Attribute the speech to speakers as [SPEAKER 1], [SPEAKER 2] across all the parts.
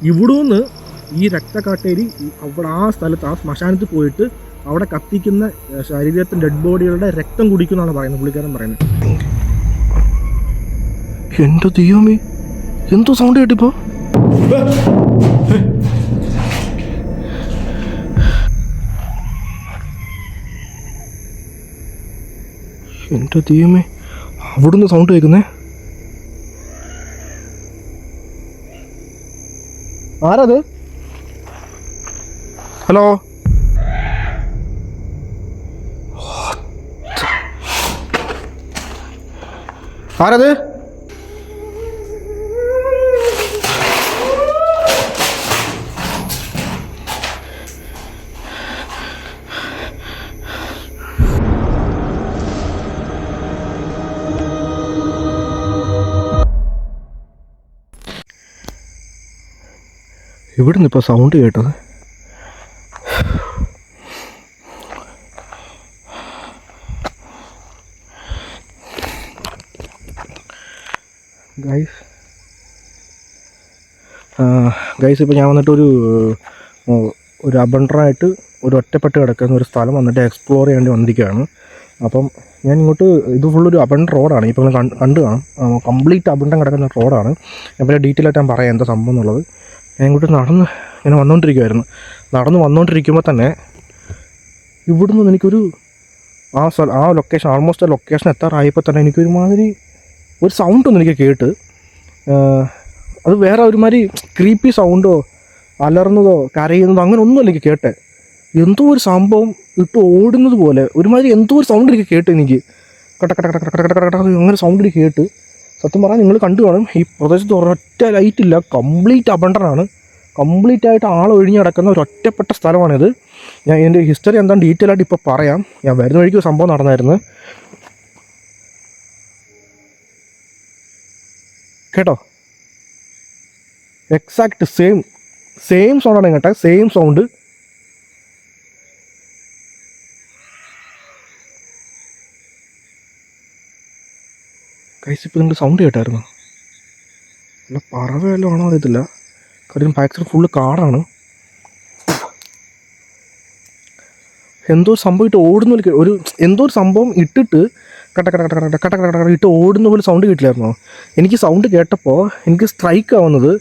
[SPEAKER 1] ഇവിടുന്ന് ഈ രക്തക്കാട്ടേരി അവിടെ ആ സ്ഥലത്ത് ആ ശ്മശാനത്തിൽ പോയിട്ട് അവിടെ കത്തിക്കുന്ന ശരീരത്തിൻ്റെ ഡെഡ് ബോഡികളുടെ രക്തം കുടിക്കുമെന്നാണ് പറയുന്നത്, പുള്ളിക്കാരൻ പറയുന്നത്.
[SPEAKER 2] എൻ്റെ ദൈവമേ, എന്തോ സൗണ്ട് കേട്ടിപ്പോ. എൻ്റെ ദൈവമേ, അവിടുന്ന് സൗണ്ട് കേൾക്കുന്നേ. ആരത്? ഹലോ, ആരത്? ഇവിടുന്ന് ഇപ്പോൾ സൗണ്ട് കേട്ടത്. ഗൈസ് ഇപ്പോൾ ഞാൻ വന്നിട്ട് ഒരു അബണ്ടറായിട്ട് ഒരു ഒറ്റപ്പെട്ട് കിടക്കുന്ന ഒരു സ്ഥലം വന്നിട്ട് എക്സ്പ്ലോർ ചെയ്യേണ്ടി വന്നിരിക്കുകയാണ്. അപ്പം ഞാൻ ഇങ്ങോട്ട് ഇത് ഫുള്ളൊരു അബണ്ടർ റോഡാണ്. ഇപ്പോൾ കണ്ടു കാണും, കംപ്ലീറ്റ് അബണ്ടം കിടക്കുന്ന റോഡാണ്. ഞാൻ പിന്നെ ഡീറ്റെയിൽ ആയിട്ട് ഞാൻ പറയാം എന്താ സംഭവം എന്നുള്ളത്. ഞാൻ ഇങ്ങോട്ട് ഇങ്ങനെ വന്നുകൊണ്ടിരിക്കുമായിരുന്നു. വന്നുകൊണ്ടിരിക്കുമ്പോൾ തന്നെ ഇവിടുന്ന് എനിക്കൊരു ആ ലൊക്കേഷൻ, ആൾമോസ്റ്റ് ആ ലൊക്കേഷൻ എത്താറായപ്പോൾ തന്നെ എനിക്കൊരുമാതിരി ഒരു സൗണ്ടൊന്നും എനിക്ക് കേട്ട്. അത് വേറെ ഒരുമാതിരി ക്രീപ്പി സൗണ്ടോ അലർന്നതോ കരയുന്നതോ അങ്ങനെ ഒന്നുമല്ല എനിക്ക് കേട്ടെ. എന്തോ ഒരു സംഭവം ഇട്ട് ഓടുന്നത് പോലെ ഒരുമാതിരി എന്തോ ഒരു സൗണ്ട് എനിക്ക് കേട്ട്. എനിക്ക് കട്ട കട്ട കട്ട കട്ട കട്ട കട്ട അങ്ങനെ സൗണ്ട് എനിക്ക് കേട്ട്. സത്യം പറഞ്ഞാൽ നിങ്ങൾ കണ്ടു കാണും, ഈ പ്രദേശത്ത് ഒരൊറ്റ ലൈറ്റില്ല, കംപ്ലീറ്റ് അബണ്ടറാണ്. കംപ്ലീറ്റ് ആയിട്ട് ആളൊഴിഞ്ഞ് കിടക്കുന്ന ഒരൊറ്റപ്പെട്ട സ്ഥലമാണിത്. ഞാൻ എൻ്റെ ഹിസ്റ്ററി എന്താ ഡീറ്റെയിൽ ആയിട്ട് ഇപ്പോൾ പറയാം. ഞാൻ വരുന്ന വഴിക്ക് ഒരു സംഭവം നടന്നായിരുന്നു കേട്ടോ. എക്സാക്ട് സെയിം സൗണ്ടാണ് കേട്ടോ, സെയിം സൗണ്ട്. കഴിച്ചിപ്പോൾ നിങ്ങൾ സൗണ്ട് കേട്ടായിരുന്നു? അല്ല പറവല്ലോ ആണോ അറിയത്തില്ല. കാര്യം ബാക്ക് സൈഡ് ഫുള്ള് കാടാണ്. എന്തോ സംഭവം ഇട്ട് ഓടുന്ന ഒരു എന്തോ ഒരു സംഭവം ഇട്ടിട്ട് കട്ട കട്ട കട്ട കട്ട കട്ട കട്ട ഇട്ട് ഓടുന്ന പോലെ സൗണ്ട് കേട്ടില്ലായിരുന്നോ? എനിക്ക് സൗണ്ട് കേട്ടപ്പോൾ എനിക്ക് സ്ട്രൈക്ക് ആവുന്നത്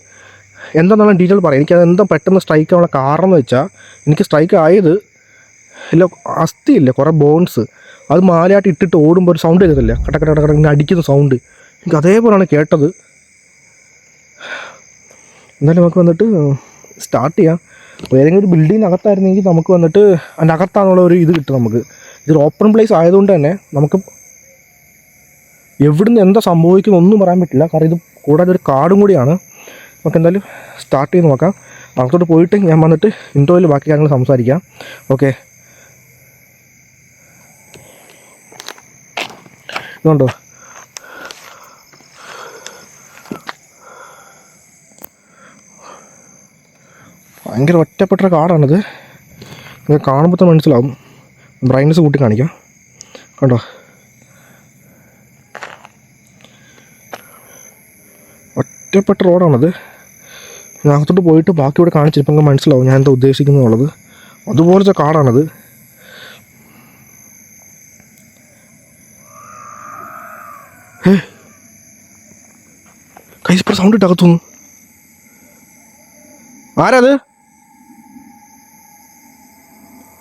[SPEAKER 2] എന്താണെന്നുള്ള ഡീറ്റെയിൽ പറയാം. എനിക്കത് എന്താ പെട്ടെന്ന് സ്ട്രൈക്ക് ആവാനുള്ള കാരണം എന്ന് വെച്ചാൽ, എനിക്ക് സ്ട്രൈക്ക് ആയത് ഇല്ല, അസ്ഥിയില്ല, കുറേ ബോൺസ് അത് മാലയായിട്ട് ഇട്ടിട്ട് ഓടുമ്പോൾ ഒരു സൗണ്ട് കേൾക്കത്തില്ല, കട്ട കട്ട കട്ട ഇങ്ങനെ അടിക്കുന്ന സൗണ്ട്. എനിക്ക് അതേപോലെയാണ് കേട്ടത്. എന്നാലും നമുക്ക് വന്നിട്ട് സ്റ്റാർട്ട് ചെയ്യാം. ഏതെങ്കിലും ഒരു ബിൽഡിങ്ങിനകത്തായിരുന്നെങ്കിൽ നമുക്ക് വന്നിട്ട് അതിൻ്റെ അകത്താണുള്ള ഒരു ഇത് കിട്ടും നമുക്ക്. ഇതൊരു ഓപ്പൺ പ്ലേസ് ആയതുകൊണ്ട് തന്നെ നമുക്ക് എവിടുന്ന് എന്താ സംഭവിക്കുന്നു ഒന്നും പറയാൻ പറ്റില്ല. കാരണം ഇത് കൂടാതെ ഒരു കാടും കൂടിയാണ്. നമുക്ക് എന്തായാലും സ്റ്റാർട്ട് ചെയ്ത് നോക്കാം. അകത്തോട്ട് പോയിട്ട് ഞാൻ വന്നിട്ട് ഇൻട്രോയിൽ ബാക്കി കാര്യങ്ങൾ സംസാരിക്കാം. ഓക്കെ, ഇതുണ്ടോ ഭയങ്കര ഒറ്റപ്പെട്ട കാടാണിത്. ഇത് കാണുമ്പോൾ മനസ്സിലാവും. ബ്രൈറ്റ്നസ് കൂട്ടി കാണിക്കാം. കണ്ടോ, ഒറ്റപ്പെട്ട റോഡാണത്. അകത്തോട്ട് പോയിട്ട് ബാക്കി ഇവിടെ കാണിച്ചിപ്പോൾ നിങ്ങൾക്ക് മനസ്സിലാവും ഞാൻ എന്താ ഉദ്ദേശിക്കുന്നുള്ളത്. അതുപോലത്തെ കാടാണത്. കൈസ് സൗണ്ട് ഇട്ട് അകത്തുനിന്ന് ആരത്?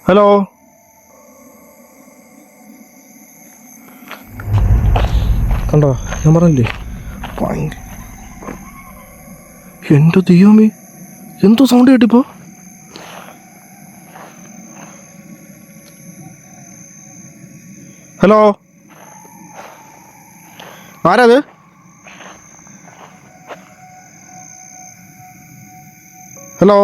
[SPEAKER 2] ഹലോ, കണ്ടോ ഞാൻ പറഞ്ഞില്ലേ ഭയങ്കര. എൻ്റെ ദൈവമേ, എന്തോ സൗണ്ട് കേട്ടിപ്പോ. ഹലോ, ആരത്? ഹലോ,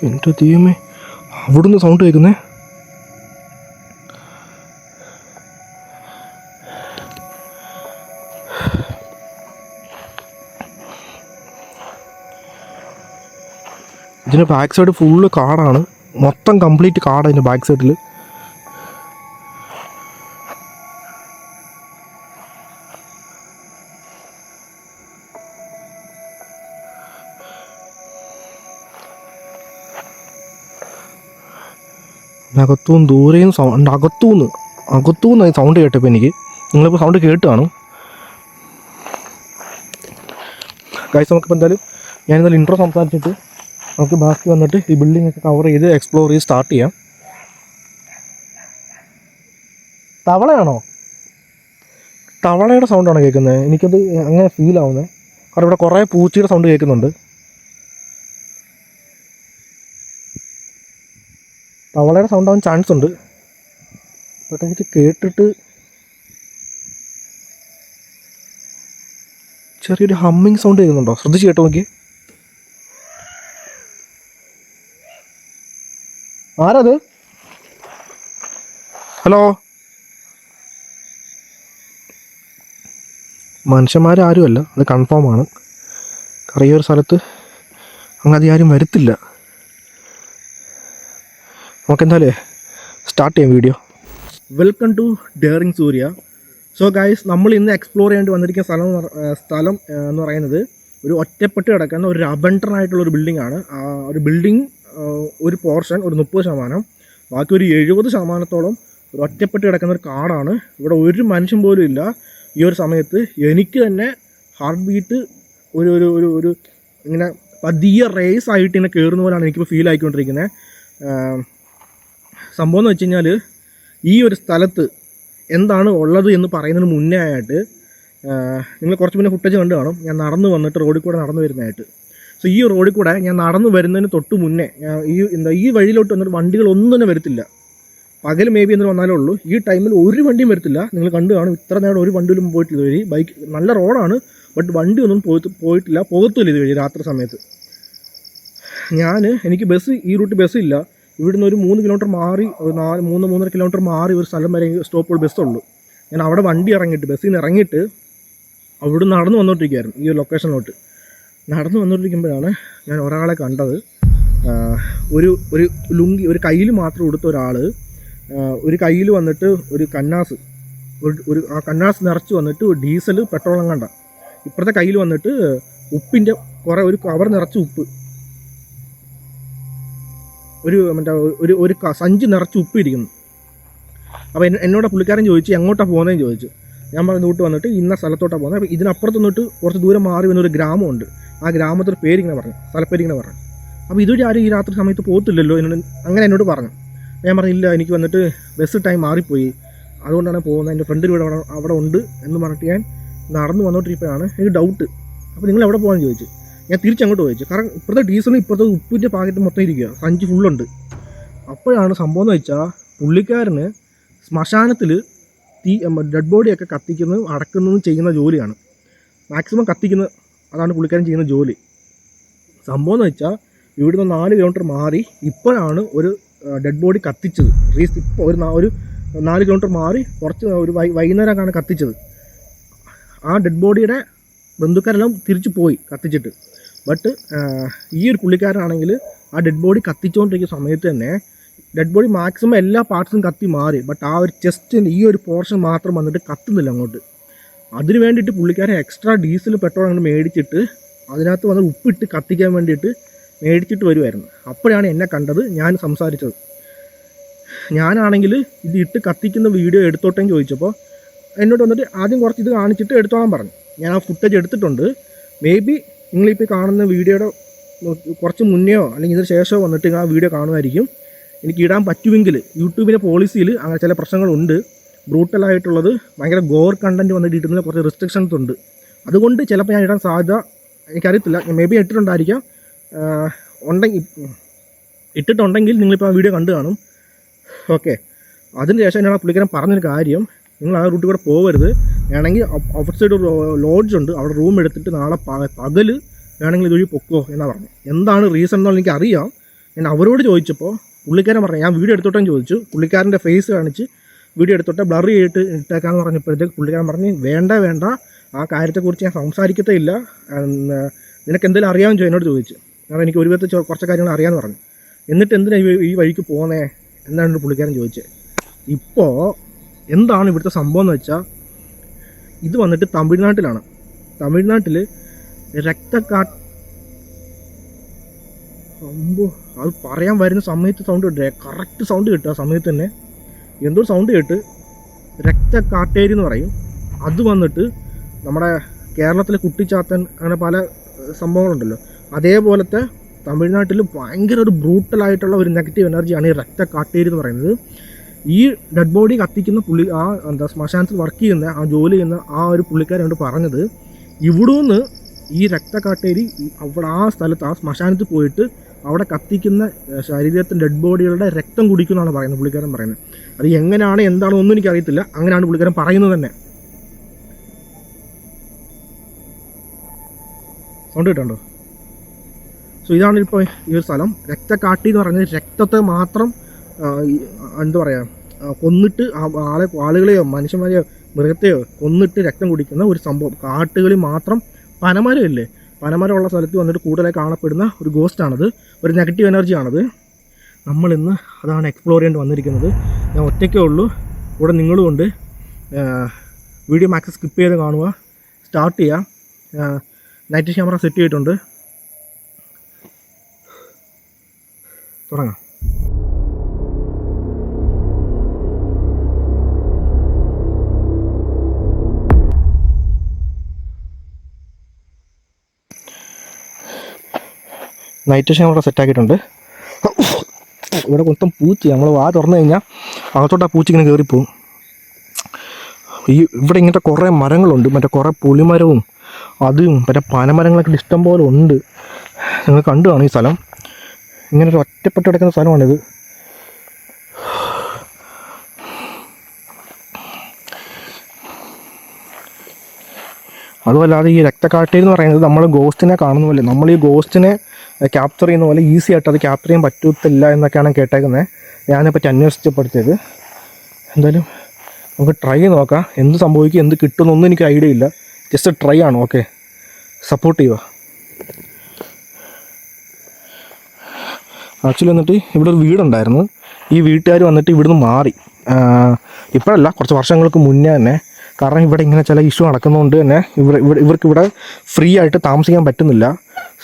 [SPEAKER 2] എൻ്റെ ദൈവമേ, അവിടുന്ന് സൗണ്ട് കേൾക്കുന്നേ. ഇതിൻ്റെ ബാക്ക് സൈഡ് ഫുള്ള് കാടാണ്, മൊത്തം കംപ്ലീറ്റ് കാടാണ് ഇതിൻ്റെ ബാക്ക് സൈഡിൽ. അകത്തുനിന്ന് ദൂരെയും സൗണ്ട്, അകത്തുനിന്ന് സൗണ്ട് കേട്ടപ്പോൾ എനിക്ക്. നിങ്ങളിപ്പോൾ സൗണ്ട് കേട്ട് കാണും ഗൈസ്. നമുക്കിപ്പോൾ എന്തായാലും ഞാനെന്തായാലും ഇൻട്രോ സംസാരിച്ചിട്ട് നമുക്ക് ബാക്കി വന്നിട്ട് ഈ ബിൽഡിംഗ് ഒക്കെ കവർ ചെയ്ത് എക്സ്പ്ലോർ ചെയ്ത് സ്റ്റാർട്ട് ചെയ്യാം. തവളയാണോ? തവളയുടെ സൗണ്ടാണോ കേൾക്കുന്നത്? എനിക്കത് അങ്ങനെ ഫീൽ ആവുന്നത്. കാരണം ഇവിടെ കുറേ പൂച്ചയുടെ സൗണ്ട് കേൾക്കുന്നുണ്ട്. തവളയുടെ സൗണ്ട് ആവാൻ ചാൻസ് ഉണ്ട്. ബട്ട് എനിക്ക് കേട്ടിട്ട് ചെറിയൊരു ഹമ്മിങ് സൗണ്ട് കേൾക്കുന്നുണ്ടോ? ശ്രദ്ധിച്ച് കേട്ടോ നോക്കി. ആരത്? ഹലോ? മനുഷ്യന്മാരാരുമല്ല, അത് കൺഫേമാണ്. കാരണം ഈ ഒരു സ്ഥലത്ത് അങ്ങനെ ആരും വരത്തില്ല. നമുക്കെന്തായാലും സ്റ്റാർട്ട് ചെയ്യാം video. Welcome to daring Surya. So guys, നമ്മൾ ഇന്ന് എക്സ്പ്ലോർ ചെയ്യേണ്ടി വന്നിരിക്കുന്ന സ്ഥലം എന്ന് പറയുന്നത് ഒരു ഒറ്റപ്പെട്ട് കിടക്കുന്ന ഒരു അബണ്ടറായിട്ടുള്ളൊരു ബിൽഡിംഗ് ആണ്. ഒരു ബിൽഡിംഗ് ഒരു പോർഷൻ ഒരു 30%, ബാക്കി ഒരു 70%-ഓളം ഒരു ഒറ്റപ്പെട്ട് കിടക്കുന്ന ഒരു കാടാണ്. ഇവിടെ ഒരു മനുഷ്യൻ പോലും ഇല്ല. ഈ ഒരു സമയത്ത് എനിക്ക് തന്നെ ഹാർട്ട് ബീറ്റ് ഒരു ഒരു ഒരു ഒരു ഇങ്ങനെ പതിയെ റേസ് ആയിട്ട് ഇങ്ങനെ കയറുന്ന പോലെയാണ് എനിക്കിപ്പോൾ ഫീൽ ആയിക്കൊണ്ടിരിക്കുന്നത്. സംഭവം എന്ന് വെച്ച് കഴിഞ്ഞാൽ, ഈ ഒരു സ്ഥലത്ത് എന്താണ് ഉള്ളത് എന്ന് പറയുന്നതിന് മുന്നേ ആയിട്ട് നിങ്ങൾ കുറച്ച് മുന്നേ ഫുട്ടേജ് കണ്ടു കാണും. ഞാൻ നടന്ന് വന്നിട്ട് റോഡിൽ കൂടെ നടന്നു വരുന്നതായിട്ട്. സോ ഈ റോഡിൽ കൂടെ ഞാൻ നടന്നു വരുന്നതിന് തൊട്ട് മുന്നേ ഈ വഴിയിലോട്ട് വന്നിട്ട് വണ്ടികളൊന്നും തന്നെ വരത്തില്ല. പകൽ മേ ബി എന്നിട്ട് വന്നാലേ ഉള്ളൂ. ഈ ടൈമിൽ ഒരു വണ്ടിയും വരത്തില്ല. നിങ്ങൾ കണ്ടു കാണും, ഇത്ര നേരം ഒരു വണ്ടിയിലും പോയിട്ടില്ല. വഴി ബൈക്ക് നല്ല റോഡാണ്, ബട്ട് വണ്ടി ഒന്നും പോയിട്ടില്ല, പോകത്തില്ല ഇത് വഴി രാത്രി സമയത്ത്. എനിക്ക് ഈ റൂട്ട് ബസ്സില്ല. ഇവിടുന്ന് ഒരു 3 കിലോമീറ്റർ മാറി, 3-3.5 കിലോമീറ്റർ മാറി ഒരു സ്ഥലം വരെ സ്റ്റോപ്പുകൾ ബസ്സുള്ളൂ. ഞാൻ അവിടെ വണ്ടി ഇറങ്ങിയിട്ട്, ബസ്സിൽ നിന്ന് ഇറങ്ങിയിട്ട് അവിടെ നടന്ന് വന്നുകൊണ്ടിരിക്കുകയായിരുന്നു. ഈ ഒരു ലൊക്കേഷനിലോട്ട് നടന്ന് വന്നുകൊണ്ടിരിക്കുമ്പോഴാണ് ഞാൻ ഒരാളെ കണ്ടത്. ഒരു ലുങ്കി, ഒരു കയ്യിൽ മാത്രം കൊടുത്ത ഒരാൾ, ഒരു കയ്യിൽ വന്നിട്ട് ഒരു കന്നാസ്, ആ കന്നാസ് നിറച്ച് വന്നിട്ട് ഡീസൽ പെട്രോളും കണ്ട. ഇപ്പുറത്തെ കയ്യിൽ വന്നിട്ട് ഉപ്പിൻ്റെ ഒരു കവർ നിറച്ച് ഉപ്പ്, ഒരു സഞ്ചി നിറച്ച് ഉപ്പ് ഇരിക്കുന്നു. അപ്പോൾ എന്നോട് പുള്ളിക്കാരൻ ചോദിച്ചു എങ്ങോട്ടാണ് പോകുന്നതെന്ന് ചോദിച്ചു. ഞാൻ പറഞ്ഞ റൂട്ട് വന്നിട്ട് ഇന്ന സ്ഥലത്തോട്ടാണ് പോകുന്നത്. അപ്പോൾ ഇതിനപ്പുറത്ത് നിന്നിട്ട് കുറച്ച് ദൂരം മാറി വന്നൊരു ഗ്രാമമുണ്ട്. ആ ഗ്രാമത്തിൽ പേരിങ്ങനെ പറഞ്ഞു, സ്ഥലപ്പേരിങ്ങനെ പറഞ്ഞു. അപ്പോൾ ഇതുവരെ ആരും ഈ രാത്രി സമയത്ത് പോകത്തില്ലല്ലോ അങ്ങനെ എന്നോട് പറഞ്ഞു. ഞാൻ പറഞ്ഞില്ല, എനിക്ക് വന്നിട്ട് ബസ് ടൈം മാറിപ്പോയി, അതുകൊണ്ടാണ് പോകുന്നത്. എൻ്റെ ഫ്രണ്ടിൽ ഇവിടെ അവിടെ ഉണ്ട് എന്ന് പറഞ്ഞിട്ട് ഞാൻ നടന്നു വന്നോണ്ടിരിപ്പോഴാണ് എനിക്ക് ഡൗട്ട്. അപ്പോൾ നിങ്ങൾ എവിടെ പോകാമെന്ന് ചോദിച്ചു. ഞാൻ തിരിച്ചങ്ങോട്ട് ചോദിച്ചു. കാരണം ഇപ്പോഴത്തെ ഡീസലും ഇപ്പോഴത്തെ ഉപ്പിൻ്റെ പാക്കറ്റ് മൊത്തം ഇരിക്കുക, സഞ്ചി ഫുള്ളുണ്ട്. അപ്പോഴാണ് സംഭവം എന്ന് വെച്ചാൽ, പുള്ളിക്കാരന് ശ്മശാനത്തിൽ ഡെഡ് ബോഡിയൊക്കെ കത്തിക്കുന്നതും അടക്കുന്നതും ചെയ്യുന്ന ജോലിയാണ്. മാക്സിമം കത്തിക്കുന്നത് അതാണ് പുള്ളിക്കാരൻ ചെയ്യുന്ന ജോലി. സംഭവം എന്ന് വെച്ചാൽ, ഇവിടുന്ന് 4 കിലോമീറ്റർ മാറി ഇപ്പോഴാണ് ഒരു ഡെഡ് ബോഡി കത്തിച്ചത്. ഇപ്പോൾ ഒരു 4 കിലോമീറ്റർ മാറി കുറച്ച് ഒരു വൈകുന്നേരമാണ് കത്തിച്ചത്. ആ ഡെഡ് ബോഡിയുടെ ബന്ധുക്കാരെല്ലാം തിരിച്ചു പോയി കത്തിച്ചിട്ട്. ബട്ട് ഈ ഒരു പുള്ളിക്കാരനാണെങ്കിൽ ആ ഡെഡ് ബോഡി കത്തിച്ചുകൊണ്ടിരിക്കുന്ന സമയത്ത് തന്നെ ഡെഡ് ബോഡി മാക്സിമം എല്ലാ പാർട്സും കത്തി മാറി. ബട്ട് ആ ഒരു ചെസ്റ്റിൻ്റെ ഈ ഒരു പോർഷൻ മാത്രം വന്നിട്ട് കത്തുന്നില്ല അങ്ങോട്ട്. അതിന് വേണ്ടിയിട്ട് പുള്ളിക്കാരൻ എക്സ്ട്രാ ഡീസൽ പെട്രോൾ അങ്ങോട്ട് മേടിച്ചിട്ട് അതിനകത്ത് വന്ന് ഉപ്പിട്ട് കത്തിക്കാൻ വേണ്ടിയിട്ട് മേടിച്ചിട്ട് വരുമായിരുന്നു. അപ്പോഴാണ് എന്നെ കണ്ടത്, ഞാൻ സംസാരിച്ചത്. ഞാനാണെങ്കിൽ ഇത് ഇട്ട് കത്തിക്കുന്ന വീഡിയോ എടുത്തോട്ടെന്ന് ചോദിച്ചപ്പോൾ എന്നോട് വന്നിട്ട് ആദ്യം കുറച്ച് ഇത് കാണിച്ചിട്ട് എടുത്തോളാൻ പറഞ്ഞു. ഞാൻ ആ ഫുട്ടേജ് എടുത്തിട്ടുണ്ട്. മേ ബി നിങ്ങളിപ്പോൾ കാണുന്ന വീഡിയോയുടെ കുറച്ച് മുന്നെയോ അല്ലെങ്കിൽ ഇതിന് ശേഷമോ വന്നിട്ട് ആ വീഡിയോ കാണുമായിരിക്കും. എനിക്ക് ഇടാൻ പറ്റുമെങ്കിൽ യൂട്യൂബിൻ്റെ പോളിസിയിൽ അങ്ങനെ ചില പ്രശ്നങ്ങളുണ്ട്. ബ്രൂട്ടലായിട്ടുള്ളത്, ഭയങ്കര ഗോർ കണ്ടൻറ്റ് വന്നിട്ട് ഇടുന്നതിന് കുറച്ച് റെസ്ട്രിക്ഷൻസ് ഉണ്ട്. അതുകൊണ്ട് ചിലപ്പോൾ ഞാൻ ഇടാൻ സാധ്യത എനിക്കറിയത്തില്ല. ഞാൻ മേ ബി ഇട്ടിട്ടുണ്ടായിരിക്കാം. ഇട്ടിട്ടുണ്ടെങ്കിൽ നിങ്ങളിപ്പോൾ ആ വീഡിയോ കണ്ടു കാണും. ഓക്കെ, അതിന് ശേഷം ഞാൻ ആ പുള്ളിക്കാരൻ പറഞ്ഞൊരു കാര്യം, നിങ്ങൾ ആ റൂട്ടിൽ കൂടെ പോകരുത്. വേണമെങ്കിൽ ഔട്ട് സൈഡ് ഒരു ലോഡ്ജ് ഉണ്ട്, അവിടെ റൂം എടുത്തിട്ട് നാളെ പകൽ വേണമെങ്കിൽ ഇതുവഴി പൊക്കോ എന്നാണ് പറഞ്ഞു. എന്താണ് റീസൺ എന്നുള്ളത് എനിക്കറിയാം. ഞാൻ അവരോട് ചോദിച്ചപ്പോൾ പുള്ളിക്കാരൻ പറഞ്ഞു, ഞാൻ വീഡിയോ എടുത്തോട്ടെന്ന് ചോദിച്ചു. പുള്ളിക്കാരൻ്റെ ഫേസ് കാണിച്ച് വീഡിയോ എടുത്തോട്ടെ, ബ്ലർ ചെയ്തിട്ട് ഇട്ടേക്കാന്ന് പറഞ്ഞപ്പോഴത്തേക്ക് പുള്ളിക്കാരൻ പറഞ്ഞ് വേണ്ട ആ കാര്യത്തെക്കുറിച്ച് ഞാൻ സംസാരിക്കത്തേ ഇല്ല, നിനക്ക് എന്തെങ്കിലും അറിയാമെന്ന് എന്നോട് ചോദിച്ചു. കാരണം എനിക്ക് ഒരു വിധത്തിൽ കുറച്ച് കാര്യങ്ങൾ അറിയാമെന്ന് പറഞ്ഞു. എന്നിട്ട് എന്തിനാണ് ഈ വഴിക്ക് പോകുന്നേ എന്നാണ് പുള്ളിക്കാരൻ ചോദിച്ചത്. ഇപ്പോൾ എന്താണ് ഇവിടുത്തെ സംഭവം എന്ന് വെച്ചാൽ, ഇത് വന്നിട്ട് തമിഴ്നാട്ടിലാണ്. തമിഴ്നാട്ടിൽ
[SPEAKER 1] അമ്പോ, അത് പറയാൻ വരുന്ന സമയത്ത് സൗണ്ട് കിട്ടുക, കറക്റ്റ് സൗണ്ട് കിട്ടുക. ആ സമയത്ത് തന്നെ എന്തോ സൗണ്ട് കേട്ട് രക്തക്കാട്ടേരി എന്ന് പറയും. അത് വന്നിട്ട് നമ്മുടെ കേരളത്തിലെ കുട്ടിച്ചാത്തൻ അങ്ങനെ പല സംഭവങ്ങളുണ്ടല്ലോ, അതേപോലത്തെ തമിഴ്നാട്ടിൽ ഭയങ്കര ഒരു ബ്രൂട്ടലായിട്ടുള്ള ഒരു നെഗറ്റീവ് എനർജിയാണ് ഈ രക്തക്കാട്ടേരി എന്ന് പറയുന്നത്. ഈ ഡെഡ് ബോഡി കത്തിക്കുന്ന പുള്ളി, ആ ശ്മശാനത്തിൽ വർക്ക് ചെയ്യുന്ന, ആ ജോലി ചെയ്യുന്ന ആ ഒരു പുള്ളിക്കാരോട് പറഞ്ഞത്, ഇവിടുന്ന് ഈ രക്തക്കാട്ടേരി അവിടെ ആ സ്ഥലത്ത് ആ ശ്മശാനത്തിൽ പോയിട്ട് അവിടെ കത്തിക്കുന്ന ശരീരത്തിൻ്റെ ഡെഡ് ബോഡികളുടെ രക്തം കുടിക്കുമെന്നാണ് പറയുന്നത്, പുള്ളിക്കാരൻ പറയുന്നത്. അത് എങ്ങനെയാണ് എന്താണോ ഒന്നും എനിക്കറിയത്തില്ല, അങ്ങനെയാണ് പുള്ളിക്കാരൻ പറയുന്നത് തന്നെ. സൗണ്ട് കിട്ടുന്നുണ്ടോ? സോ ഇതാണ് ഇപ്പോൾ ഈ ഒരു സ്ഥലം. രക്തക്കാട്ടി എന്ന് പറയുന്നത് രക്തത്തെ മാത്രം എന്താ പറയുക, കൊന്നിട്ട് ആളുകളെയോ മനുഷ്യന്മാരെയോ മൃഗത്തെയോ കൊന്നിട്ട് രക്തം കുടിക്കുന്ന ഒരു സംഭവം. കാട്ടുകളിൽ മാത്രം പനമരമില്ലേ, പനമരമുള്ള സ്ഥലത്ത് വന്നിട്ട് കൂടുതലായി കാണപ്പെടുന്ന ഒരു ഗോസ്റ്റാണത്, ഒരു നെഗറ്റീവ് എനർജിയാണത്. നമ്മളിന്ന് അതാണ് എക്സ്പ്ലോർ ചെയ്യേണ്ടി വന്നിരിക്കുന്നത്. ഞാൻ ഒറ്റയ്ക്കേ ഉള്ളൂ, ഇവിടെ നിങ്ങളും ഉണ്ട്. വീഡിയോ മാക്സ് സ്കിപ്പ് ചെയ്ത് കാണുക, സ്റ്റാർട്ട് ചെയ്യാം. നൈറ്റ് ക്യാമറ സെറ്റ് ചെയ്തിട്ടുണ്ട്, തുടങ്ങാം. നൈറ്റ് ക്യാമറ സെറ്റാക്കിയിട്ടുണ്ട്. ഇവിടെ മൊത്തം പൂച്ച, നമ്മൾ വാ തുറന്നു കഴിഞ്ഞാൽ അകത്തോട്ട് ആ പൂച്ച ഇങ്ങനെ കയറിപ്പോവും. ഇവിടെ ഇങ്ങനത്തെ കുറേ മരങ്ങളുണ്ട്, മറ്റേ കുറേ പുളിമരവും അതും മറ്റേ പനമരങ്ങളൊക്കെ ഇഷ്ടം പോലെ ഉണ്ട്. നിങ്ങൾ കണ്ടു കാണും ഈ സ്ഥലം. ഇങ്ങനെ ഒരു ഒറ്റപ്പെട്ട് കിടക്കുന്ന സ്ഥലമാണിത്. അതുമല്ലാതെ ഈ രക്തക്കാട്ടേരി എന്ന് പറയുന്നത് നമ്മൾ ഗോസ്റ്റിനെ കാണുന്ന പോലെ, നമ്മൾ ഈ ഗോസ്റ്റിനെ ക്യാപ്ചർ ചെയ്യുന്ന പോലെ ഈസി ആയിട്ട് അത് ക്യാപ്ചർ ചെയ്യാൻ പറ്റത്തില്ല എന്നൊക്കെയാണ് കേട്ടേക്കുന്നത്. ഞാനെപ്പറ്റി അന്വേഷിച്ചപ്പെടുത്തിയത്. എന്തായാലും നമുക്ക് ട്രൈ ചെയ്ത് നോക്കാം, എന്ത് സംഭവിക്കും, എന്ത് കിട്ടുമെന്നൊന്നും എനിക്ക് ഐഡിയ ഇല്ല. ജസ്റ്റ് ട്രൈ ആണ്. ഓക്കെ, സപ്പോർട്ട് ചെയ്യുക. ആക്ച്വലി വന്നിട്ട് ഇവിടെ ഒരു വീടുണ്ടായിരുന്നു. ഈ വീട്ടുകാർ വന്നിട്ട് ഇവിടുന്ന് മാറി. ഇപ്പോഴല്ല, കുറച്ച് വർഷങ്ങൾക്ക് മുന്നേ തന്നെ. കാരണം ഇവിടെ ഇങ്ങനെ ചില ഇഷ്യൂ നടക്കുന്നതുകൊണ്ട് തന്നെ ഇവർക്കിവിടെ ഫ്രീ ആയിട്ട് താമസിക്കാൻ പറ്റുന്നില്ല,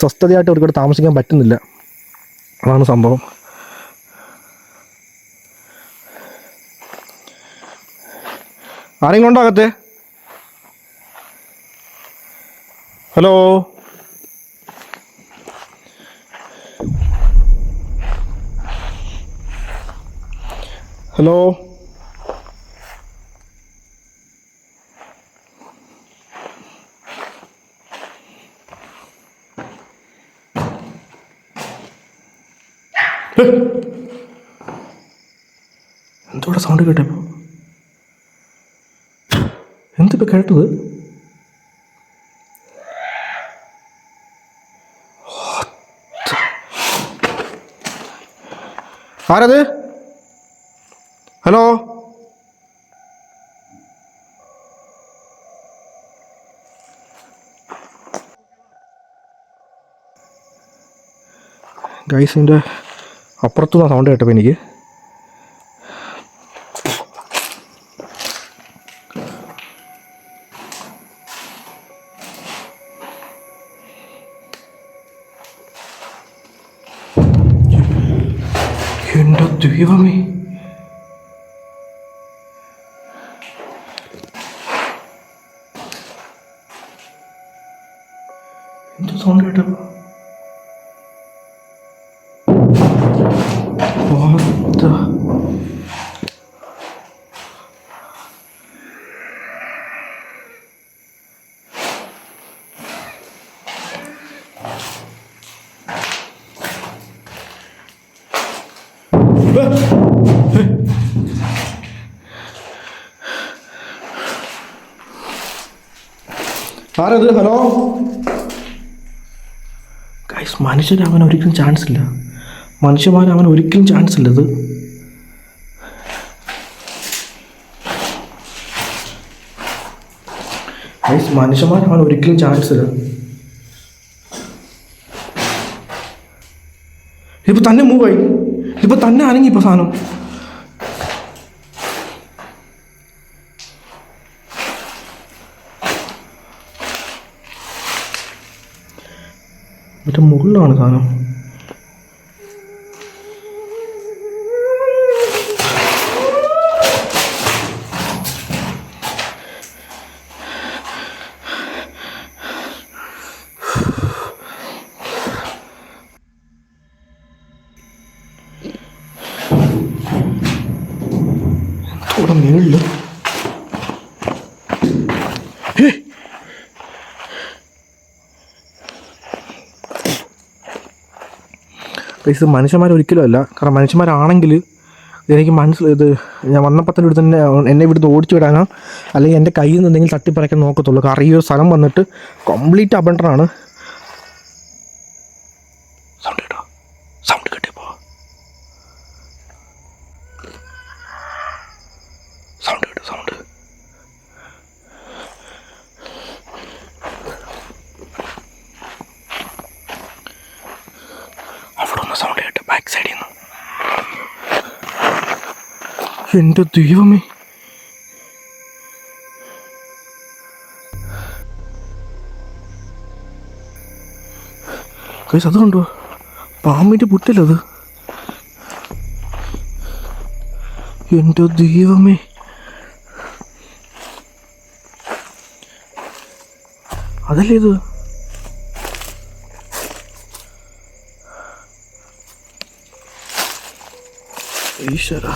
[SPEAKER 1] സ്വസ്ഥതയായിട്ട് ഇവർക്കിവിടെ താമസിക്കാൻ പറ്റുന്നില്ല. അതാണ് സംഭവം. ആരെങ്കിലും ഉണ്ടോ അകത്ത്? ഹലോ, ഹലോ, എന്തോടെ സൗണ്ട് കേട്ടപ്പോൾ? എന്തിപ്പോൾ കേട്ടത്? ആരത്? ഹലോ, ഗൈസിൻ്റെ അപ്പുറത്തുനിന്ന് സൗണ്ട് കേട്ടപ്പോൾ എനിക്ക് എൻ്റെ ദൈവമേ, എന്ത് സൗണ്ട് കേട്ടപ്പോൾ? ആരത്? ഹലോ ഗൈസ്, മനുഷ്യരാവാൻ ഒരിക്കലും ചാൻസ് ഇല്ല, മനുഷ്യന്മാരാവാൻ ഒരിക്കലും ചാൻസ് ഇല്ല. ഇത് ഗൈസ്, മനുഷ്യന്മാരാവാൻ ഒരിക്കലും ചാൻസ് ഇല്ല. ഇപ്പൊ തന്നെ മൂവായി, ഇപ്പൊ തന്നെ അനങ്ങി ഇപ്പൊ സാധനം. മറ്റേ മുകളിലാണ് സാധനം.
[SPEAKER 2] ഇത് മനുഷ്യന്മാർ ഒരിക്കലും അല്ല. കാരണം മനുഷ്യന്മാരാണെങ്കിൽ എനിക്ക് ഇത് ഞാൻ വന്നപ്പോൾ തന്നെ ഇവിടെ തന്നെ എന്നെ ഇവിടുന്ന് ഓടിച്ചു വിടാനോ അല്ലെങ്കിൽ എൻ്റെ കയ്യിൽ നിന്ന് എന്തെങ്കിലും തട്ടിപ്പറയ്ക്കാൻ നോക്കത്തുള്ളൂ. കാരണം ഈ ഒരു സ്ഥലം വന്നിട്ട് കംപ്ലീറ്റ് അബണ്ടറാണ്. സൗണ്ട് കേട്ടോ, സൗണ്ട് കേട്ടിപ്പോൾ സൗണ്ട് കേട്ടോ, സൗണ്ട് അവിടെ ഒന്ന് സൗണ്ട് കേട്ടോ, ബാക്ക് സൈഡിൽ നിന്ന്. എൻ്റെ ദൈവമേ, ഗയ്സ് അത് കണ്ടോ, പാമ്പിൻ്റെ പുറ്റല്ലത്. എൻ്റെ ദൈവമേ, അതല്ലേ ഇത്? ഈശ്വര,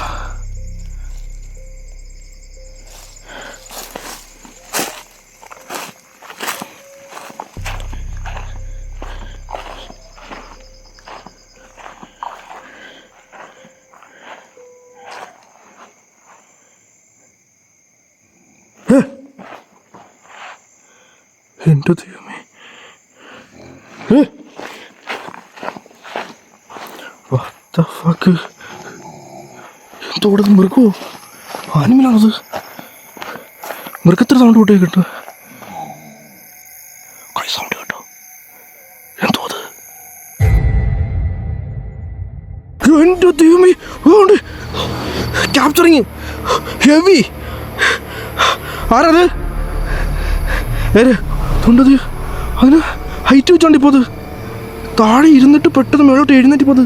[SPEAKER 2] എൻ്റെ ദൈവമേ, what the fuck? എന്തോടെ മൃഗമോ ആനിമലാണത്? മൃഗത്തിന് സൗണ്ട് കൂട്ടേ കേട്ടോ, സൗണ്ട് കേട്ടോ, എന്തോ അത്? എൻ്റെ ദൈവമേ, ക്യാപ്ചറിങ് ഹെവി. ആരത്? തൊണ്ടത് അതിന് ഹൈറ്റ് വെച്ചോണ്ടിപ്പോൾ അത് താഴെ ഇരുന്നിട്ട് പെട്ടെന്ന് മേളോട്ട് എഴുന്നേറ്റിപ്പോൾ അത്